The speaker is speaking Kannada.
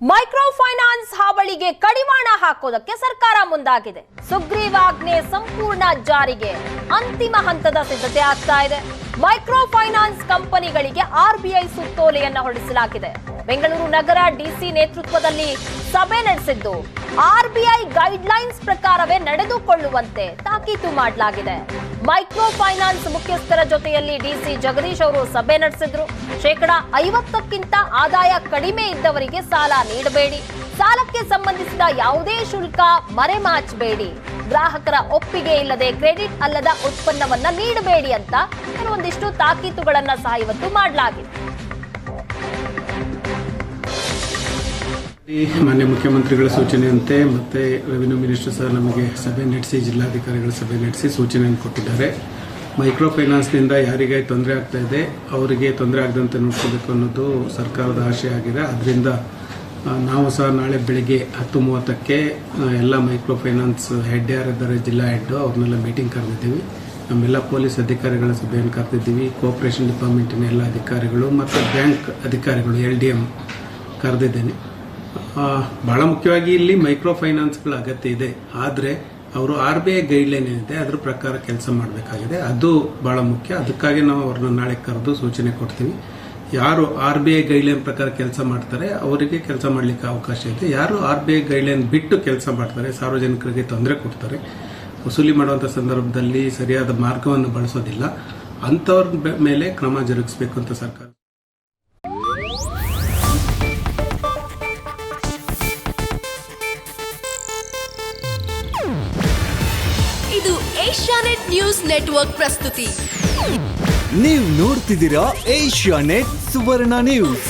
ಮೈಕ್ರೋ ಫೈನಾನ್ಸ್ ಹಾವಳಿಗೆ ಕಡಿವಾಣ ಹಾಕೋದಕ್ಕೆ ಸರ್ಕಾರ ಮುಂದಾಗಿದೆ. ಸುಗ್ರೀವಾಜ್ಞೆ ಸಂಪೂರ್ಣ ಜಾರಿಗೆ ಅಂತಿಮ ಹಂತದ ಸಿದ್ಧತೆ ಆಗ್ತಾ ಇದೆ. ಮೈಕ್ರೋ ಫೈನಾನ್ಸ್ ಕಂಪನಿಗಳಿಗೆ ಆರ್ಬಿಐ ಸುತ್ತೋಲೆಯನ್ನ ಹೊರಡಿಸಲಾಗಿದೆ. ಬೆಂಗಳೂರು ನಗರ ಡಿಸಿ ನೇತೃತ್ವದಲ್ಲಿ ಸಭೆ ನಡೆಸಿದ್ದು ಆರ್ಬಿಐ ಗೈಡ್ಲೈನ್ಸ್ ಪ್ರಕಾರವೇ ನಡೆದುಕೊಳ್ಳುವಂತೆ ತಾಕೀತು ಮಾಡಲಾಗಿದೆ. ಮೈಕ್ರೋ ಫೈನಾನ್ಸ್ ಮುಖ್ಯಸ್ಥರ ಜೊತೆಯಲ್ಲಿ ಡಿಸಿ ಜಗದೀಶ್ ಅವರು ಸಭೆ ನಡೆಸಿದ್ರು. 50% ಆದಾಯ ಕಡಿಮೆ ಇದ್ದವರಿಗೆ ಸಾಲ ನೀಡಬೇಡಿ, ಸಾಲಕ್ಕೆ ಸಂಬಂಧಿಸಿದ ಯಾವುದೇ ಶುಲ್ಕ ಮರೆಮಾಚಬೇಡಿ, ಗ್ರಾಹಕರ ಒಪ್ಪಿಗೆ ಇಲ್ಲದೆ ಕ್ರೆಡಿಟ್ ಅಲ್ಲದ ಉತ್ಪನ್ನವನ್ನ ನೀಡಬೇಡಿ ಅಂತ ಕೆಲವೊಂದಿಷ್ಟು ತಾಕೀತುಗಳನ್ನ ಸಹ ಇವತ್ತು ಮಾಡಲಾಗಿದೆ. ಮಾನ್ಯ ಮುಖ್ಯಮಂತ್ರಿಗಳ ಸೂಚನೆಯಂತೆ ಮತ್ತೆ ರೆವಿನ್ಯೂ ಮಿನಿಸ್ಟರ್ ಸರ್ ನಮಗೆ ಸಭೆ ನಡೆಸಿ ಜಿಲ್ಲಾಧಿಕಾರಿಗಳ ಸಭೆ ನಡೆಸಿ ಸೂಚನೆಯನ್ನು ಕೊಟ್ಟಿದ್ದಾರೆ. ಮೈಕ್ರೋ ಫೈನಾನ್ಸ್ನಿಂದ ಯಾರಿಗೆ ತೊಂದರೆ ಆಗ್ತಾ ಇದೆ ಅವರಿಗೆ ತೊಂದರೆ ಆಗದಂತೆ ನೋಡ್ಕೋಬೇಕು ಅನ್ನೋದು ಸರ್ಕಾರದ ಆಶಯ ಆಗಿದೆ. ಅದರಿಂದ ನಾವು ಸಹ ನಾಳೆ ಬೆಳಿಗ್ಗೆ 10:30ಕ್ಕೆ ಎಲ್ಲ ಮೈಕ್ರೋ ಫೈನಾನ್ಸ್ ಹೆಡ್ ಯಾರಿದ್ದಾರೆ ಜಿಲ್ಲಾ ಹೆಡ್ ಅವ್ರನ್ನೆಲ್ಲ ಮೀಟಿಂಗ್ ಕರೆದಿದ್ದೀವಿ. ನಮ್ಮೆಲ್ಲ ಪೊಲೀಸ್ ಅಧಿಕಾರಿಗಳ ಸಭೆಯನ್ನು ಕರೆದಿದ್ದೀವಿ. ಕೋಆಪರೇಷನ್ ಡಿಪಾರ್ಟ್ಮೆಂಟಿನ ಎಲ್ಲ ಅಧಿಕಾರಿಗಳು ಮತ್ತು ಬ್ಯಾಂಕ್ ಅಧಿಕಾರಿಗಳು LDM ಕರೆದಿದ್ದೇನೆ. ಬಹಳ ಮುಖ್ಯವಾಗಿ ಇಲ್ಲಿ ಮೈಕ್ರೋ ಫೈನಾನ್ಸ್ಗಳ ಅಗತ್ಯ ಇದೆ. ಆದರೆ ಅವರು RBI ಗೈಡ್ಲೈನ್ ಏನಿದೆ ಅದರ ಪ್ರಕಾರ ಕೆಲಸ ಮಾಡಬೇಕಾಗಿದೆ. ಅದು ಬಹಳ ಮುಖ್ಯ. ಅದಕ್ಕಾಗಿ ನಾವು ಅವ್ರನ್ನ ನಾಳೆ ಕರೆದು ಸೂಚನೆ ಕೊಡ್ತೀವಿ. ಯಾರು RBI ಗೈಡ್ಲೈನ್ ಪ್ರಕಾರ ಕೆಲಸ ಮಾಡ್ತಾರೆ ಅವರಿಗೆ ಕೆಲಸ ಮಾಡಲಿಕ್ಕೆ ಅವಕಾಶ ಇದೆ. ಯಾರು RBI ಗೈಡ್ಲೈನ್ ಬಿಟ್ಟು ಕೆಲಸ ಮಾಡ್ತಾರೆ, ಸಾರ್ವಜನಿಕರಿಗೆ ತೊಂದರೆ ಕೊಡ್ತಾರೆ, ವಸೂಲಿ ಮಾಡುವಂಥ ಸಂದರ್ಭದಲ್ಲಿ ಸರಿಯಾದ ಮಾರ್ಗವನ್ನು ಬಳಸೋದಿಲ್ಲ, ಅಂಥವ್ರ ಮೇಲೆ ಕ್ರಮ ಜರುಗಿಸಬೇಕು ಅಂತ ಸರ್ಕಾರ. ಇದು ಏಷ್ಯಾನೆಟ್ ನ್ಯೂಸ್ ನೆಟ್ವರ್ಕ್ ಪ್ರಸ್ತುತಿ. ನೀವು ನೋಡ್ತಿದ್ದೀರಾ ಏಷ್ಯಾನೆಟ್ ಸುವರ್ಣ ನ್ಯೂಸ್.